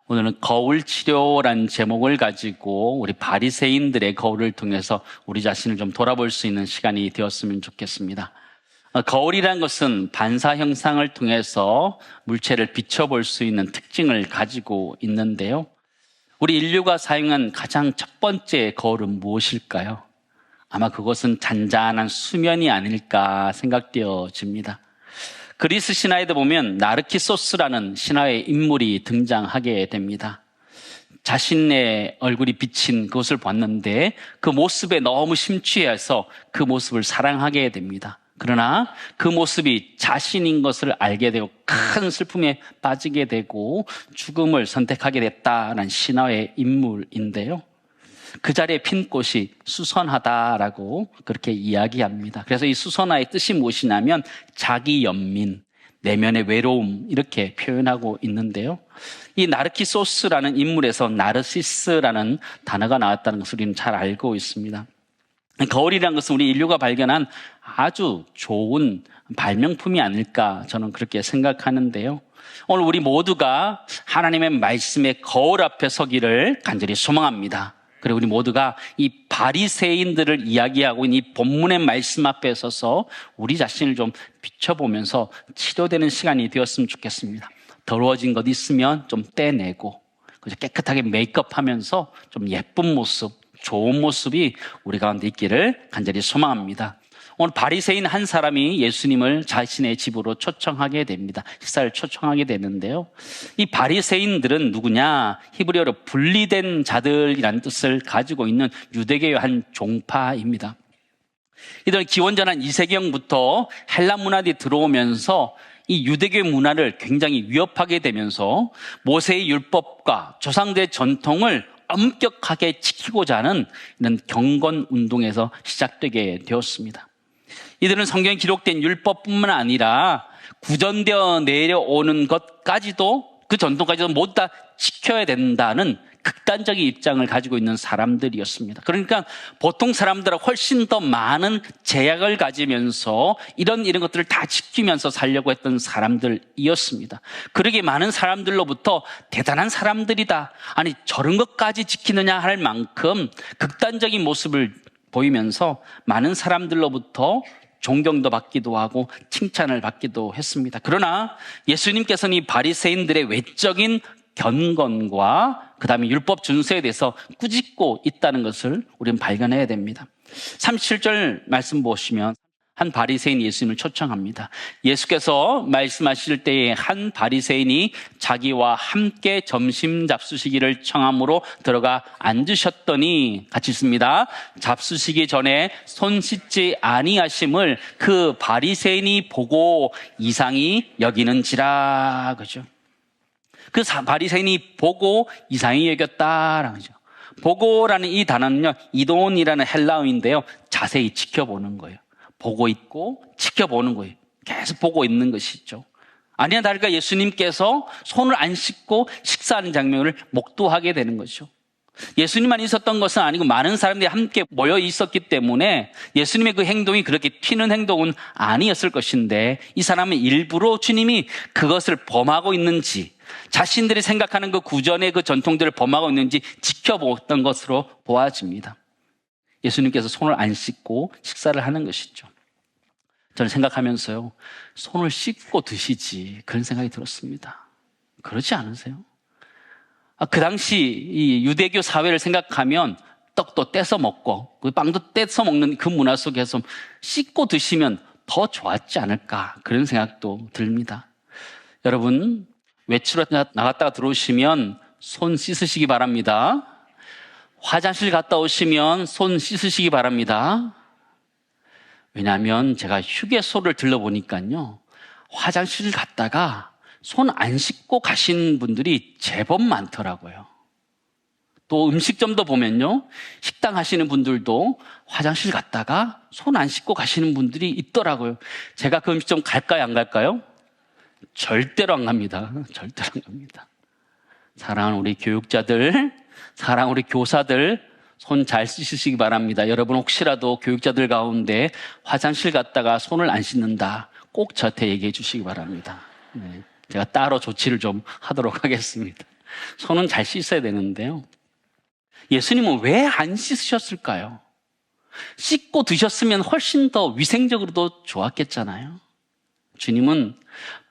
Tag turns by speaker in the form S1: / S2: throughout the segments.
S1: 오늘은 거울 치료라는 제목을 가지고 우리 바리새인들의 거울을 통해서 우리 자신을 좀 돌아볼 수 있는 시간이 되었으면 좋겠습니다. 거울이란 것은 반사 형상을 통해서 물체를 비춰볼 수 있는 특징을 가지고 있는데요. 우리 인류가 사용한 가장 첫 번째 거울은 무엇일까요? 아마 그것은 잔잔한 수면이 아닐까 생각되어집니다. 그리스 신화에도 보면 나르키소스라는 신화의 인물이 등장하게 됩니다. 자신의 얼굴이 비친 그것을 봤는데 그 모습에 너무 심취해서 그 모습을 사랑하게 됩니다. 그러나 그 모습이 자신인 것을 알게 되고 큰 슬픔에 빠지게 되고 죽음을 선택하게 됐다는 신화의 인물인데요. 그 자리에 핀 꽃이 수선하다라고 그렇게 이야기합니다. 그래서 이 수선화의 뜻이 무엇이냐면 자기 연민, 내면의 외로움 이렇게 표현하고 있는데요. 이 나르키소스라는 인물에서 나르시스라는 단어가 나왔다는 것을 우리는 잘 알고 있습니다. 거울이라는 것은 우리 인류가 발견한 아주 좋은 발명품이 아닐까 저는 그렇게 생각하는데요. 오늘 우리 모두가 하나님의 말씀의 거울 앞에 서기를 간절히 소망합니다. 그리고 우리 모두가 이 바리새인들을 이야기하고 있는 이 본문의 말씀 앞에 서서 우리 자신을 좀 비춰보면서 치료되는 시간이 되었으면 좋겠습니다. 더러워진 것 있으면 좀 떼내고 깨끗하게 메이크업하면서 좀 예쁜 모습, 좋은 모습이 우리 가운데 있기를 간절히 소망합니다. 오늘 바리새인 한 사람이 예수님을 자신의 집으로 초청하게 됩니다. 식사를 초청하게 되는데요. 이 바리새인들은 누구냐? 히브리어로 분리된 자들이라는 뜻을 가지고 있는 유대교의 한 종파입니다. 이들은 기원전 한 2세기경부터 헬라 문화들이 들어오면서 이 유대교의 문화를 굉장히 위협하게 되면서 모세의 율법과 조상들의 전통을 엄격하게 지키고자 하는 이런 경건 운동에서 시작되게 되었습니다. 이들은 성경에 기록된 율법뿐만 아니라 구전되어 내려오는 것까지도 그 전통까지도 모두 다 지켜야 된다는 극단적인 입장을 가지고 있는 사람들이었습니다. 그러니까 보통 사람들은 훨씬 더 많은 제약을 가지면서 이런 것들을 다 지키면서 살려고 했던 사람들이었습니다. 그러기에 많은 사람들로부터 대단한 사람들이다, 아니 저런 것까지 지키느냐 할 만큼 극단적인 모습을 보이면서 많은 사람들로부터 존경도 받기도 하고 칭찬을 받기도 했습니다. 그러나 예수님께서는 이 바리새인들의 외적인 경건과 그 다음에 율법 준수에 대해서 꾸짖고 있다는 것을 우리는 발견해야 됩니다. 37절 말씀 보시면 한 바리새인이 예수님을 초청합니다. 예수께서 말씀하실 때에 한 바리새인이 자기와 함께 점심 잡수시기를 청함으로 들어가 앉으셨더니, 같이 있습니다. 잡수시기 전에 손 씻지 아니하심을 그 바리새인이 보고 이상히 여기는지라. 그죠? 그 바리새인이 보고 이상히 여겼다라는 거죠. 보고라는 이 단어는요, 이돈이라는 헬라어인데요, 자세히 지켜보는 거예요. 보고 있고 지켜보는 거예요. 계속 보고 있는 것이죠. 아니나 다를까 예수님께서 손을 안 씻고 식사하는 장면을 목도하게 되는 거죠. 예수님만 있었던 것은 아니고 많은 사람들이 함께 모여 있었기 때문에 예수님의 그 행동이 그렇게 튀는 행동은 아니었을 것인데, 이 사람은 일부러 주님이 그것을 범하고 있는지, 자신들이 생각하는 그 구전의 그 전통들을 범하고 있는지 지켜보던 것으로 보아집니다. 예수님께서 손을 안 씻고 식사를 하는 것이죠. 저는 생각하면서요, 손을 씻고 드시지, 그런 생각이 들었습니다. 그렇지 않으세요? 그 당시 이 유대교 사회를 생각하면 떡도 떼서 먹고 빵도 떼서 먹는 그 문화 속에서 씻고 드시면 더 좋았지 않을까, 그런 생각도 듭니다. 여러분, 외출에 나갔다가 들어오시면 손 씻으시기 바랍니다. 화장실 갔다 오시면 손 씻으시기 바랍니다. 왜냐하면 제가 휴게소를 들러보니까요, 화장실 갔다가 손 안 씻고 가신 분들이 제법 많더라고요. 또 음식점도 보면요, 식당 하시는 분들도 화장실 갔다가 손 안 씻고 가시는 분들이 있더라고요. 제가 그 음식점 갈까요, 안 갈까요? 절대로 안 갑니다. 절대로 안 갑니다. 사랑하는 우리 교육자들, 사랑하는 우리 교사들, 손 잘 씻으시기 바랍니다. 여러분, 혹시라도 교육자들 가운데 화장실 갔다가 손을 안 씻는다, 꼭 저한테 얘기해 주시기 바랍니다. 네, 제가 따로 조치를 좀 하도록 하겠습니다. 손은 잘 씻어야 되는데요. 예수님은 왜 안 씻으셨을까요? 씻고 드셨으면 훨씬 더 위생적으로도 좋았겠잖아요. 주님은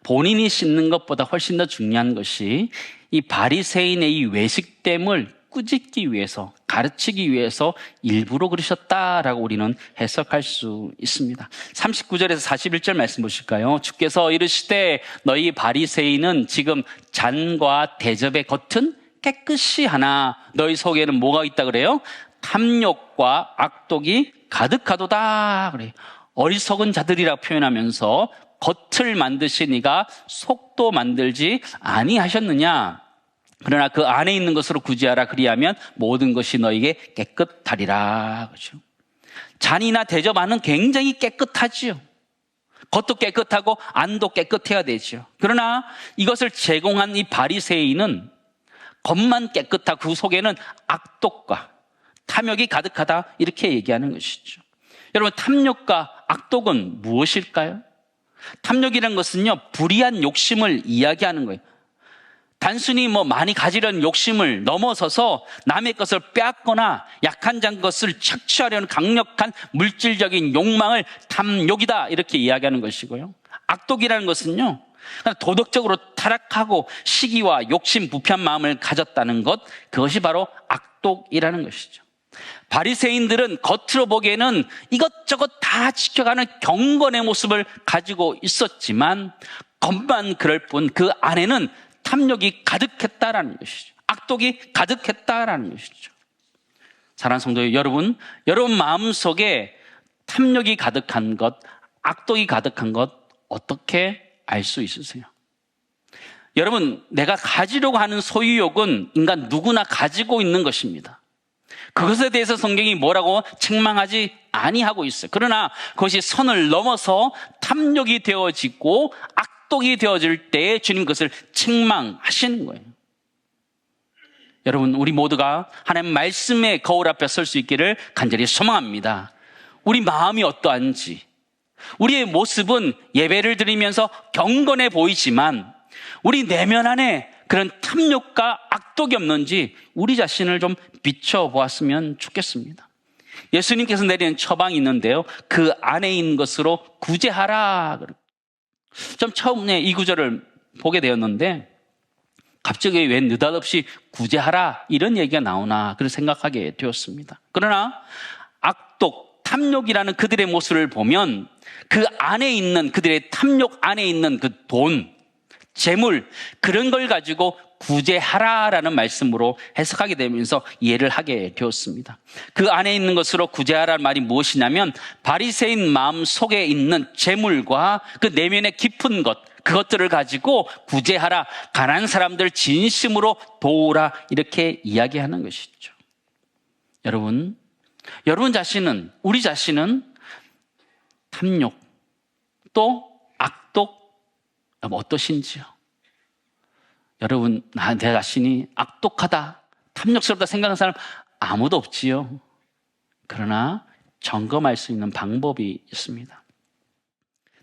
S1: 본인이 씻는 것보다 훨씬 더 중요한 것이 이 바리새인의 이 외식됨을 꾸짖기 위해서, 가르치기 위해서 일부러 그러셨다라고 우리는 해석할 수 있습니다. 39절에서 41절 말씀 보실까요? 주께서 이르시되 너희 바리새인은 지금 잔과 대접의 겉은 깨끗이 하나 너희 속에는 뭐가 있다 그래요? 탐욕과 악독이 가득하도다 그래요. 어리석은 자들이라 표현하면서 겉을 만드시니가 속도 만들지 아니하셨느냐. 그러나 그 안에 있는 것으로 구제하라. 그리하면 모든 것이 너에게 깨끗하리라. 그렇죠? 잔이나 대접 안은 굉장히 깨끗하지요. 겉도 깨끗하고 안도 깨끗해야 되죠. 그러나 이것을 제공한 이 바리새인은 겉만 깨끗하고 그 속에는 악독과 탐욕이 가득하다 이렇게 얘기하는 것이죠. 여러분, 탐욕과 악독은 무엇일까요? 탐욕이라는 것은요, 불의한 욕심을 이야기하는 거예요. 단순히 많이 가지려는 욕심을 넘어서서 남의 것을 빼앗거나 약한 자 것을 착취하려는 강력한 물질적인 욕망을 탐욕이다 이렇게 이야기하는 것이고요. 악독이라는 것은요, 도덕적으로 타락하고 시기와 욕심, 부패한 마음을 가졌다는 것, 그것이 바로 악독이라는 것이죠. 바리새인들은 겉으로 보기에는 이것저것 다 지켜가는 경건의 모습을 가지고 있었지만 겉만 그럴 뿐 그 안에는 탐욕이 가득했다라는 것이죠. 악독이 가득했다라는 것이죠. 사랑하는 성도 여러분, 여러분 마음속에 탐욕이 가득한 것, 악독이 가득한 것 어떻게 알 수 있으세요? 여러분, 내가 가지려고 하는 소유욕은 인간 누구나 가지고 있는 것입니다. 그것에 대해서 성경이 뭐라고 책망하지 아니하고 있어요. 그러나 그것이 선을 넘어서 탐욕이 되어지고 악독이 되어질 때 주님 그것을 책망하시는 거예요. 여러분, 우리 모두가 하나님 말씀의 거울 앞에 설 수 있기를 간절히 소망합니다. 우리 마음이 어떠한지, 우리의 모습은 예배를 드리면서 경건해 보이지만 우리 내면 안에 그런 탐욕과 악독이 없는지 우리 자신을 좀 비춰보았으면 좋겠습니다. 예수님께서 내리는 처방이 있는데요, 그 안에 있는 것으로 구제하라. 좀 처음에 이 구절을 보게 되었는데 갑자기 왜 느닷없이 구제하라 이런 얘기가 나오나 그렇게 생각하게 되었습니다. 그러나 악독, 탐욕이라는 그들의 모습을 보면 그 안에 있는, 그들의 탐욕 안에 있는 그 돈, 재물, 그런 걸 가지고 구제하라라는 말씀으로 해석하게 되면서 이해를 하게 되었습니다. 그 안에 있는 것으로 구제하라는 말이 무엇이냐면 바리새인 마음 속에 있는 재물과 그 내면의 깊은 것, 그것들을 가지고 구제하라, 가난한 사람들 진심으로 도우라 이렇게 이야기하는 것이죠. 여러분 자신은, 우리 자신은 탐욕 또 악독 어떠신지요? 여러분, 내 자신이 악독하다, 탐욕스럽다 생각하는 사람 아무도 없지요. 그러나 점검할 수 있는 방법이 있습니다.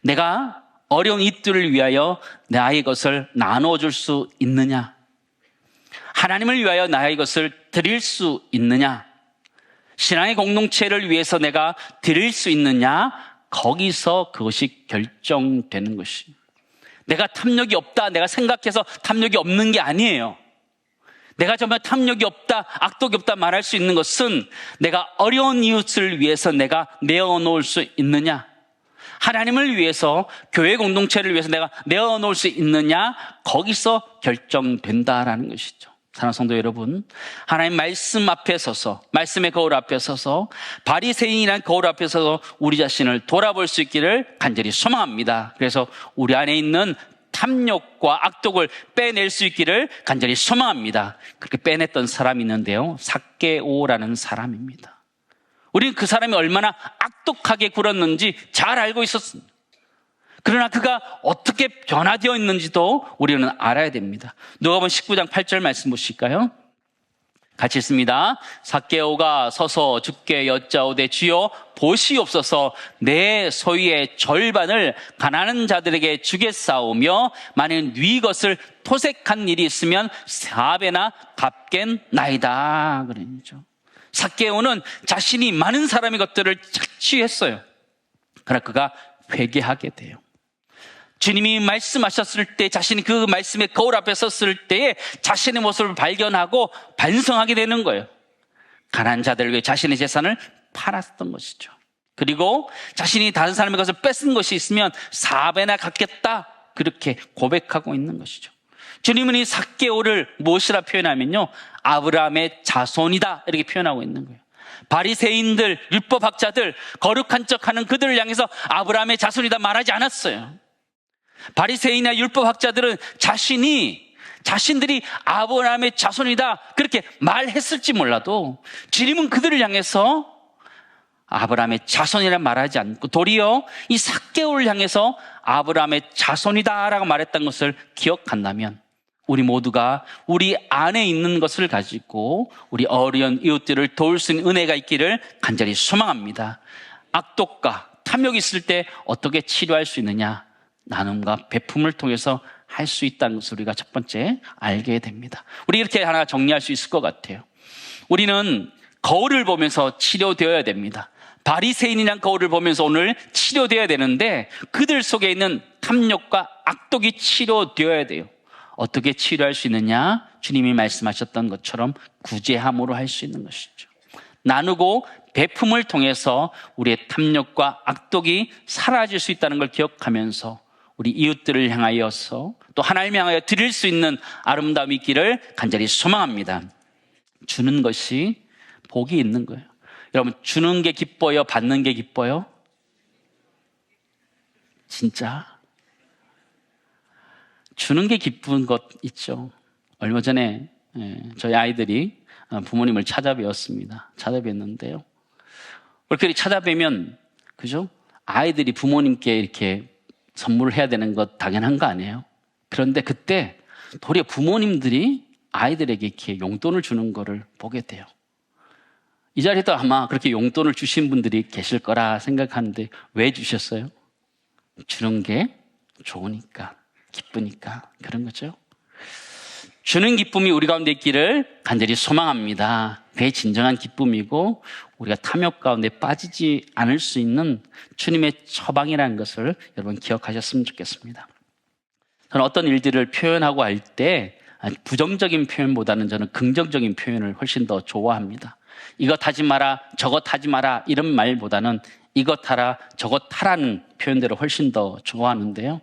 S1: 내가 어려운 이들을 위하여 나의 것을 나눠줄 수 있느냐? 하나님을 위하여 나의 것을 드릴 수 있느냐? 신앙의 공동체를 위해서 내가 드릴 수 있느냐? 거기서 그것이 결정되는 것입니다. 내가 탐욕이 없다, 내가 생각해서 탐욕이 없는 게 아니에요. 내가 정말 탐욕이 없다, 악독이 없다 말할 수 있는 것은 내가 어려운 이웃을 위해서 내가 내어놓을 수 있느냐, 하나님을 위해서, 교회 공동체를 위해서 내가 내어놓을 수 있느냐, 거기서 결정된다라는 것이죠. 사랑하는 성도 여러분, 하나님 말씀 앞에 서서, 말씀의 거울 앞에 서서, 바리새인이라는 거울 앞에 서서 우리 자신을 돌아볼 수 있기를 간절히 소망합니다. 그래서 우리 안에 있는 탐욕과 악독을 빼낼 수 있기를 간절히 소망합니다. 그렇게 빼냈던 사람이 있는데요, 삭개오라는 사람입니다. 우리는 그 사람이 얼마나 악독하게 굴었는지 잘 알고 있었습니다. 그러나 그가 어떻게 변화되어 있는지도 우리는 알아야 됩니다. 누가복음 19장 8절 말씀 보실까요? 같이 있습니다. 삭개오가 서서 주께 여짜오되 주여 보시옵소서 내 소유의 절반을 가난한 자들에게 주겠사오며 만일 네 것을 토색한 일이 있으면 4배나 갚겠나이다. 그러죠. 삭개오는 자신이 많은 사람의 것들을 착취했어요. 그러나 그가 회개하게 돼요. 주님이 말씀하셨을 때 자신이 그 말씀의 거울 앞에 섰을 때에 자신의 모습을 발견하고 반성하게 되는 거예요. 가난한 자들을 위해 자신의 재산을 팔았던 것이죠. 그리고 자신이 다른 사람의 것을 뺏은 것이 있으면 4배나 갚겠다, 그렇게 고백하고 있는 것이죠. 주님은 이 삭개오를 무엇이라 표현하면요, 아브라함의 자손이다, 이렇게 표현하고 있는 거예요. 바리새인들, 율법학자들, 거룩한 척하는 그들을 향해서 아브라함의 자손이다 말하지 않았어요. 바리새인이나 율법학자들은 자신들이 아브라함의 자손이다 그렇게 말했을지 몰라도 주님은 그들을 향해서 아브라함의 자손이라 말하지 않고 도리어 이 삭개오를 향해서 아브라함의 자손이다라고 말했던 것을 기억한다면 우리 모두가 우리 안에 있는 것을 가지고 우리 어려운 이웃들을 도울 수 있는 은혜가 있기를 간절히 소망합니다. 악독과 탐욕이 있을 때 어떻게 치료할 수 있느냐? 나눔과 베품을 통해서 할 수 있다는 것을 우리가 첫 번째 알게 됩니다. 우리 이렇게 하나 정리할 수 있을 것 같아요. 우리는 거울을 보면서 치료되어야 됩니다. 바리새인이란 거울을 보면서 오늘 치료되어야 되는데 그들 속에 있는 탐욕과 악독이 치료되어야 돼요. 어떻게 치료할 수 있느냐? 주님이 말씀하셨던 것처럼 구제함으로 할 수 있는 것이죠. 나누고 베품을 통해서 우리의 탐욕과 악독이 사라질 수 있다는 걸 기억하면서 우리 이웃들을 향하여서 또 하나님을 향하여 드릴 수 있는 아름다움이 있기를 간절히 소망합니다. 주는 것이 복이 있는 거예요. 여러분, 주는 게 기뻐요? 받는 게 기뻐요? 진짜? 주는 게 기쁜 것 있죠. 얼마 전에 저희 아이들이 부모님을 찾아뵈었습니다. 찾아뵀는데요. 그렇게 찾아뵈면, 그죠? 아이들이 부모님께 이렇게 선물을 해야 되는 것 당연한 거 아니에요? 그런데 그때 도리어 부모님들이 아이들에게 이렇게 용돈을 주는 거를 보게 돼요. 이 자리에도 아마 그렇게 용돈을 주신 분들이 계실 거라 생각하는데 왜 주셨어요? 주는 게 좋으니까, 기쁘니까 그런 거죠. 주는 기쁨이 우리 가운데 있기를 간절히 소망합니다. 그게 진정한 기쁨이고 우리가 탐욕 가운데 빠지지 않을 수 있는 주님의 처방이라는 것을 여러분 기억하셨으면 좋겠습니다. 저는 어떤 일들을 표현하고 할 때 부정적인 표현보다는 저는 긍정적인 표현을 훨씬 더 좋아합니다. 이것 하지 마라, 저것 하지 마라 이런 말보다는 이것 하라, 저것 하라는 표현들을 훨씬 더 좋아하는데요.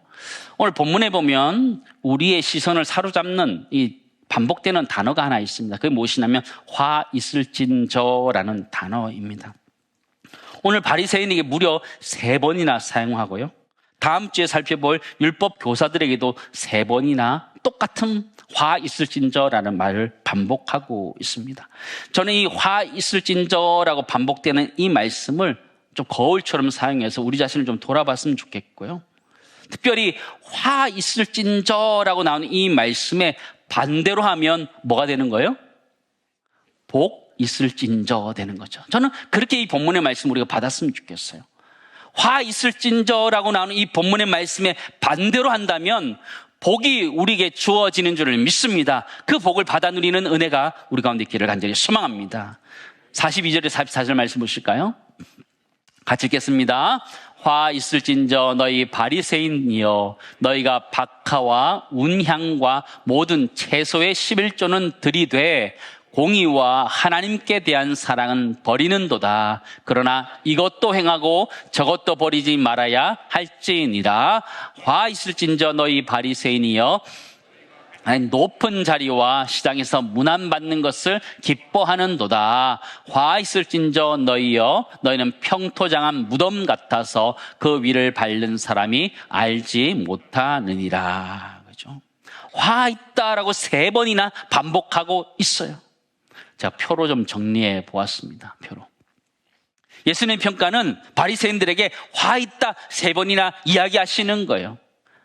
S1: 오늘 본문에 보면 우리의 시선을 사로잡는 이 반복되는 단어가 하나 있습니다. 그게 무엇이냐면 화 있을진저라는 단어입니다. 오늘 바리새인에게 무려 3번이나 사용하고요. 다음 주에 살펴볼 율법 교사들에게도 3번이나 똑같은 화 있을진저라는 말을 반복하고 있습니다. 저는 이 화 있을진저라고 반복되는 이 말씀을 좀 거울처럼 사용해서 우리 자신을 좀 돌아봤으면 좋겠고요. 특별히 화 있을진저라고 나오는 이 말씀에 반대로 하면 뭐가 되는 거예요? 복 있을진저 되는 거죠. 저는 그렇게 이 본문의 말씀 우리가 받았으면 좋겠어요. 화 있을진저라고 나오는 이 본문의 말씀에 반대로 한다면 복이 우리에게 주어지는 줄을 믿습니다. 그 복을 받아 누리는 은혜가 우리 가운데 있기를 간절히 소망합니다. 42절에 44절 말씀 보실까요? 같이 읽겠습니다. 화 있을진저 너희 바리새인이여 너희가 박하와 운향과 모든 채소의 11조는 들이되 공의와 하나님께 대한 사랑은 버리는도다. 그러나 이것도 행하고 저것도 버리지 말아야 할지니라. 화 있을진저 너희 바리새인이여 높은 자리와 시장에서 문안받는 것을 기뻐하는도다. 화 있을진저 너희여 너희는 평토장한 무덤 같아서 그 위를 밟는 사람이 알지 못하느니라. 그죠? 화 있다라고 3번이나 반복하고 있어요. 제가 표로 좀 정리해 보았습니다. 표로. 예수님의 평가는 바리새인들에게 화 있다 3번이나 이야기하시는 거예요.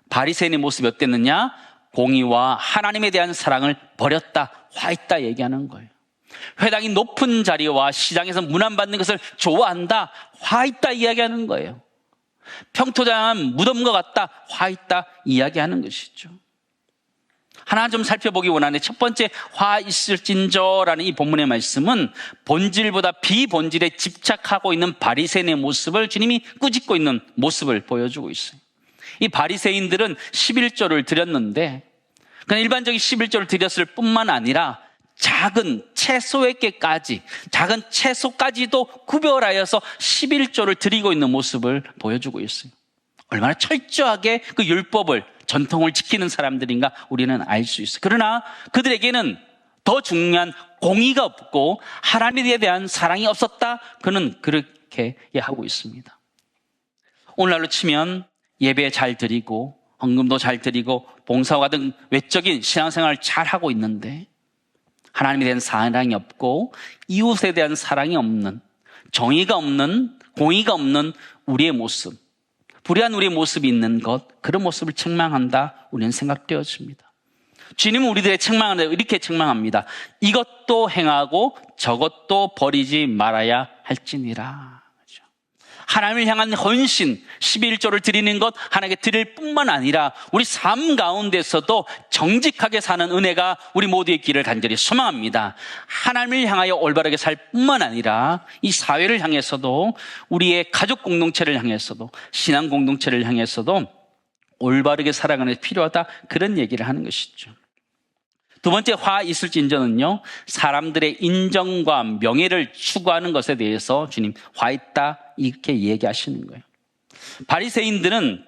S1: 바리새인의 모습이 어땠느냐? 공의와 하나님에 대한 사랑을 버렸다, 화 있다 얘기하는 거예요. 회당이 높은 자리와 시장에서 문안받는 것을 좋아한다, 화 있다 이야기하는 거예요. 평토장은 무덤과 같다, 화 있다 이야기하는 것이죠. 하나 좀 살펴보기 원하는데, 첫 번째 화 있을진저라는 이 본문의 말씀은 본질보다 비본질에 집착하고 있는 바리새인의 모습을 주님이 꾸짖고 있는 모습을 보여주고 있어요. 이 바리새인들은 11조를 드렸는데, 그냥 일반적인 11조를 드렸을 뿐만 아니라 작은 채소까지도 구별하여서 11조를 드리고 있는 모습을 보여주고 있어요. 얼마나 철저하게 그 율법을, 전통을 지키는 사람들인가 우리는 알 수 있어요. 그러나 그들에게는 더 중요한 공의가 없고 하나님에 대한 사랑이 없었다, 그는 그렇게 하고 있습니다. 오늘날로 치면 예배 잘 드리고 헌금도 잘 드리고 봉사와 등 외적인 신앙생활을 잘 하고 있는데, 하나님에 대한 사랑이 없고 이웃에 대한 사랑이 없는, 정의가 없는, 공의가 없는 우리의 모습, 불의한 우리의 모습이 있는 것, 그런 모습을 책망한다 우리는 생각되어집니다. 주님은 우리들의 책망한다 이렇게 책망합니다. 이것도 행하고 저것도 버리지 말아야 할지니라. 하나님을 향한 헌신, 11조를 드리는 것 하나님께 드릴 뿐만 아니라 우리 삶 가운데서도 정직하게 사는 은혜가 우리 모두의 길을 간절히 소망합니다. 하나님을 향하여 올바르게 살 뿐만 아니라 이 사회를 향해서도, 우리의 가족 공동체를 향해서도, 신앙 공동체를 향해서도 올바르게 살아가는 게 필요하다, 그런 얘기를 하는 것이죠. 두 번째 화 있을진저는요, 사람들의 인정과 명예를 추구하는 것에 대해서 주님 화 있다 이렇게 얘기하시는 거예요. 바리새인들은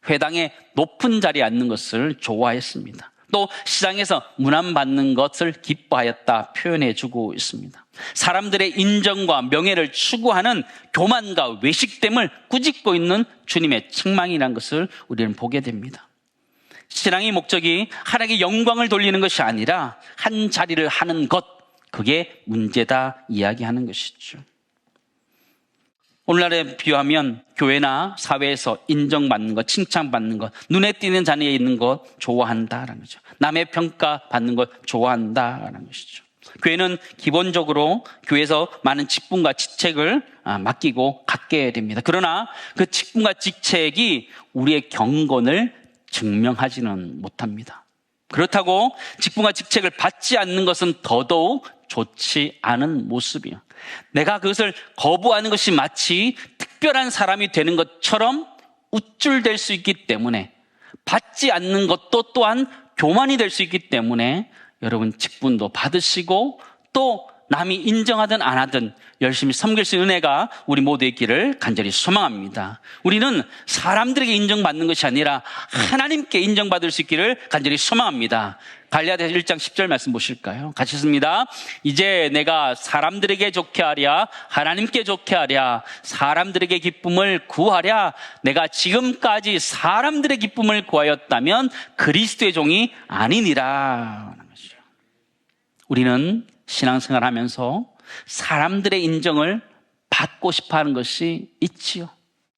S1: 회당의 높은 자리에 앉는 것을 좋아했습니다. 또 시장에서 문안받는 것을 기뻐하였다 표현해주고 있습니다. 사람들의 인정과 명예를 추구하는 교만과 외식됨을 꾸짖고 있는 주님의 책망이라는 것을 우리는 보게 됩니다. 신앙의 목적이 하나님께 영광을 돌리는 것이 아니라 한 자리를 하는 것, 그게 문제다 이야기하는 것이죠. 오늘날에 비유하면 교회나 사회에서 인정받는 것, 칭찬받는 것, 눈에 띄는 자리에 있는 것 좋아한다라는 거죠. 남의 평가받는 것 좋아한다라는 것이죠. 교회는 기본적으로 교회에서 많은 직분과 직책을 맡기고 갖게 됩니다. 그러나 그 직분과 직책이 우리의 경건을 증명하지는 못합니다. 그렇다고 직분과 직책을 받지 않는 것은 더더욱 좋지 않은 모습이에요. 내가 그것을 거부하는 것이 마치 특별한 사람이 되는 것처럼 우쭐될 수 있기 때문에, 받지 않는 것도 또한 교만이 될 수 있기 때문에 여러분 직분도 받으시고 또 남이 인정하든 안 하든 열심히 섬길 수 있는 은혜가 우리 모두의 길을 간절히 소망합니다. 우리는 사람들에게 인정받는 것이 아니라 하나님께 인정받을 수 있기를 간절히 소망합니다. 갈라디아서 1장 10절 말씀 보실까요? 같이 읽습니다. 이제 내가 사람들에게 좋게 하랴 하나님께 좋게 하랴 사람들에게 기쁨을 구하랴, 내가 지금까지 사람들의 기쁨을 구하였다면 그리스도의 종이 아니니라. 우리는 신앙생활 하면서 사람들의 인정을 받고 싶어 하는 것이 있지요.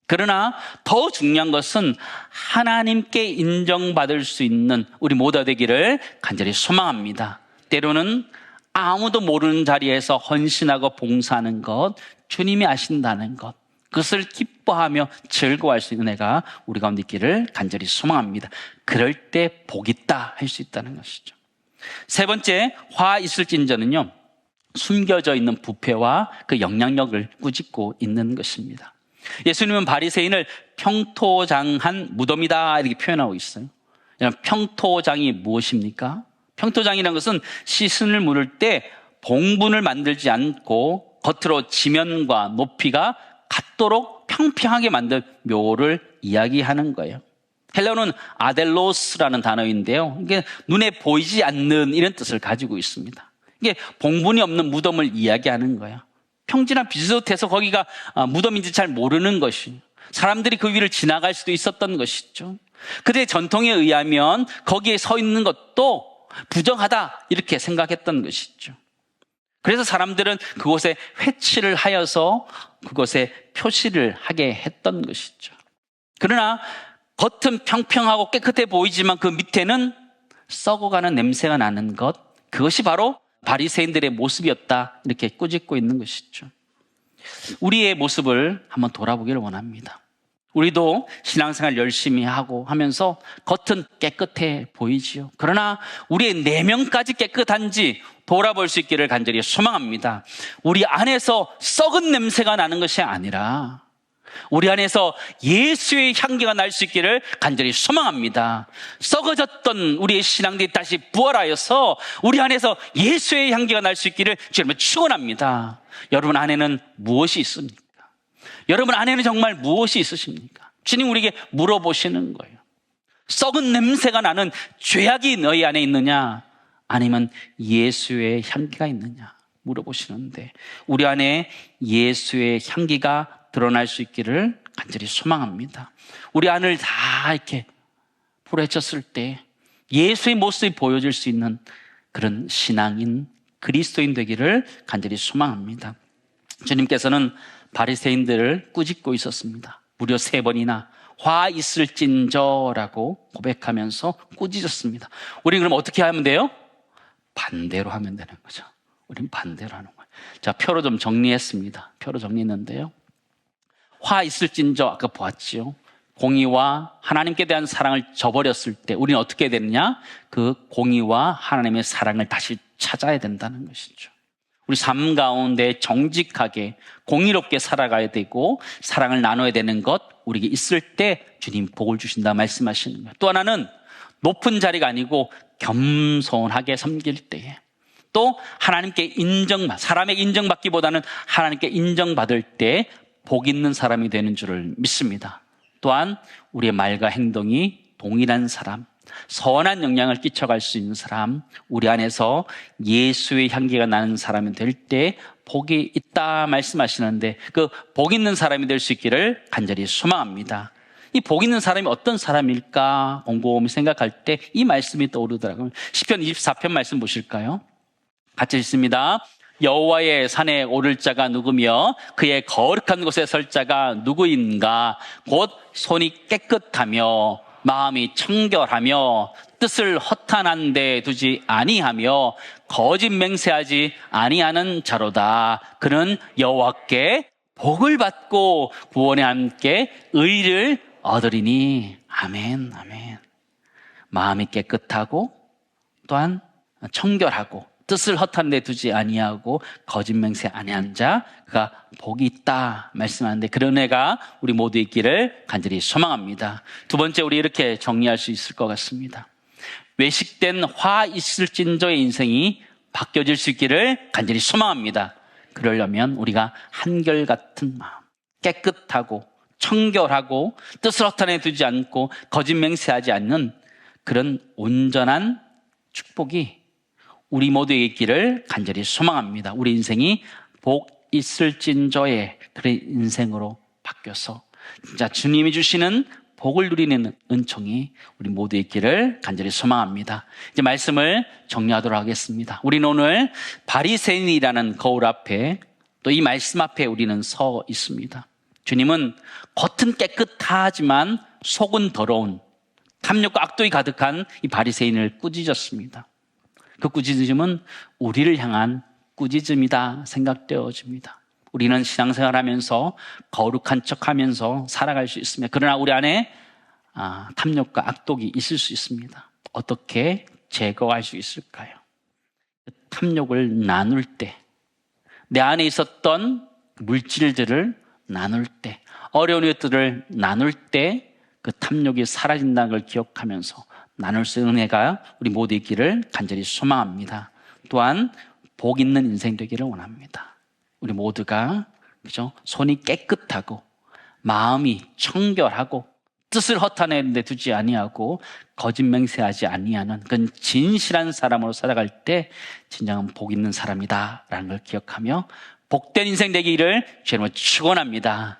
S1: 그러나 더 중요한 것은 하나님께 인정받을 수 있는 우리 모두가 되기를 간절히 소망합니다. 때로는 아무도 모르는 자리에서 헌신하고 봉사하는 것, 주님이 아신다는 것, 그것을 기뻐하며 즐거워할 수 있는 애가 우리 가운데 있기를 간절히 소망합니다. 그럴 때 복 있다 할 수 있다는 것이죠. 세 번째 화 있을진저는요, 숨겨져 있는 부패와 그 영향력을 꾸짖고 있는 것입니다. 예수님은 바리새인을 평토장한 무덤이다 이렇게 표현하고 있어요. 평토장이 무엇입니까? 평토장이라는 것은 시신을 물을 때 봉분을 만들지 않고 겉으로 지면과 높이가 같도록 평평하게 만든 묘를 이야기하는 거예요. 헬라어는 아델로스라는 단어인데요, 이게 눈에 보이지 않는 이런 뜻을 가지고 있습니다. 이게 봉분이 없는 무덤을 이야기하는 거예요. 평지나 비슷해서 거기가 무덤인지 잘 모르는 것이, 사람들이 그 위를 지나갈 수도 있었던 것이죠. 그들의 전통에 의하면 거기에 서 있는 것도 부정하다 이렇게 생각했던 것이죠. 그래서 사람들은 그곳에 회치를 하여서 그곳에 표시를 하게 했던 것이죠. 그러나 겉은 평평하고 깨끗해 보이지만 그 밑에는 썩어가는 냄새가 나는 것, 그것이 바로 바리새인들의 모습이었다 이렇게 꾸짖고 있는 것이죠. 우리의 모습을 한번 돌아보기를 원합니다. 우리도 신앙생활 열심히 하고 하면서 겉은 깨끗해 보이지요. 그러나 우리의 내면까지 깨끗한지 돌아볼 수 있기를 간절히 소망합니다. 우리 안에서 썩은 냄새가 나는 것이 아니라 우리 안에서 예수의 향기가 날 수 있기를 간절히 소망합니다. 썩어졌던 우리의 신앙들이 다시 부활하여서 우리 안에서 예수의 향기가 날 수 있기를 주님을 축원합니다. 여러분 안에는 무엇이 있습니까? 여러분 안에는 정말 무엇이 있으십니까? 주님 우리에게 물어보시는 거예요. 썩은 냄새가 나는 죄악이 너희 안에 있느냐? 아니면 예수의 향기가 있느냐? 물어보시는데 우리 안에 예수의 향기가 드러날 수 있기를 간절히 소망합니다. 우리 안을 다 이렇게 풀어헤쳤을 때 예수의 모습이 보여질 수 있는 그런 신앙인 그리스도인 되기를 간절히 소망합니다. 주님께서는 바리새인들을 꾸짖고 있었습니다. 무려 3번이나 화 있을진저라고 고백하면서 꾸짖었습니다. 우리는 그럼 어떻게 하면 돼요? 반대로 하면 되는 거죠. 우리는 반대로 하는 거예요. 자, 표로 좀 정리했습니다. 표로 정리했는데요. 화 있을진저 아까 보았지요. 공의와 하나님께 대한 사랑을 저버렸을 때 우리는 어떻게 되느냐? 그 공의와 하나님의 사랑을 다시 찾아야 된다는 것이죠. 우리 삶 가운데 정직하게 공의롭게 살아가야 되고 사랑을 나눠야 되는 것 우리에게 있을 때 주님 복을 주신다 말씀하시는 거예요. 또 하나는 높은 자리가 아니고 겸손하게 섬길 때에 또 하나님께 사람의 인정받기보다는 하나님께 인정받을 때 복 있는 사람이 되는 줄을 믿습니다. 또한 우리의 말과 행동이 동일한 사람, 선한 영향을 끼쳐갈 수 있는 사람, 우리 안에서 예수의 향기가 나는 사람이 될 때 복이 있다 말씀하시는데 그 복 있는 사람이 될 수 있기를 간절히 소망합니다. 이 복 있는 사람이 어떤 사람일까 곰곰이 생각할 때 이 말씀이 떠오르더라고요. 시편 24편 말씀 보실까요? 같이 읽습니다. 여호와의 산에 오를 자가 누구며 그의 거룩한 곳에 설 자가 누구인가? 곧 손이 깨끗하며 마음이 청결하며 뜻을 허탄한 데 두지 아니하며 거짓 맹세하지 아니하는 자로다. 그는 여호와께 복을 받고 구원에 함께 의를 얻으리니. 아멘, 아멘. 마음이 깨끗하고 또한 청결하고 뜻을 허탄 데 두지 아니하고 거짓 맹세 아니한 자 그가 복이 있다 말씀하는데 그런 애가 우리 모두 있기를 간절히 소망합니다. 두 번째 우리 이렇게 정리할 수 있을 것 같습니다. 외식된 화 있을진저의 인생이 바뀌어질 수 있기를 간절히 소망합니다. 그러려면 우리가 한결같은 마음, 깨끗하고 청결하고 뜻을 허탄에 두지 않고 거짓 맹세하지 않는 그런 온전한 축복이 우리 모두에게 있기를 간절히 소망합니다. 우리 인생이 복 있을진저의 그런 인생으로 바뀌어서 진짜 주님이 주시는 복을 누리는 은총이 우리 모두에 있기를 간절히 소망합니다. 이제 말씀을 정리하도록 하겠습니다. 우리는 오늘 바리새인이라는 거울 앞에 또 이 말씀 앞에 우리는 서 있습니다. 주님은 겉은 깨끗하지만 속은 더러운 탐욕과 악독이 가득한 이 바리새인을 꾸짖었습니다. 그 꾸짖음은 우리를 향한 꾸짖음이다 생각되어집니다. 우리는 신앙생활하면서 거룩한 척하면서 살아갈 수 있습니다. 그러나 우리 안에 탐욕과 악독이 있을 수 있습니다. 어떻게 제거할 수 있을까요? 탐욕을 나눌 때, 내 안에 있었던 물질들을 나눌 때, 어려운 것들을 나눌 때 그 탐욕이 사라진다는 걸 기억하면서 나눌 수 있는 은혜가 우리 모두 있기를 간절히 소망합니다. 또한 복 있는 인생 되기를 원합니다. 우리 모두가 그죠? 손이 깨끗하고 마음이 청결하고 뜻을 허탄에 데 두지 아니하고 거짓 맹세하지 아니하는 그런 진실한 사람으로 살아갈 때 진정한 복 있는 사람이다라는 걸 기억하며 복된 인생 되기를 주님으로 축원합니다.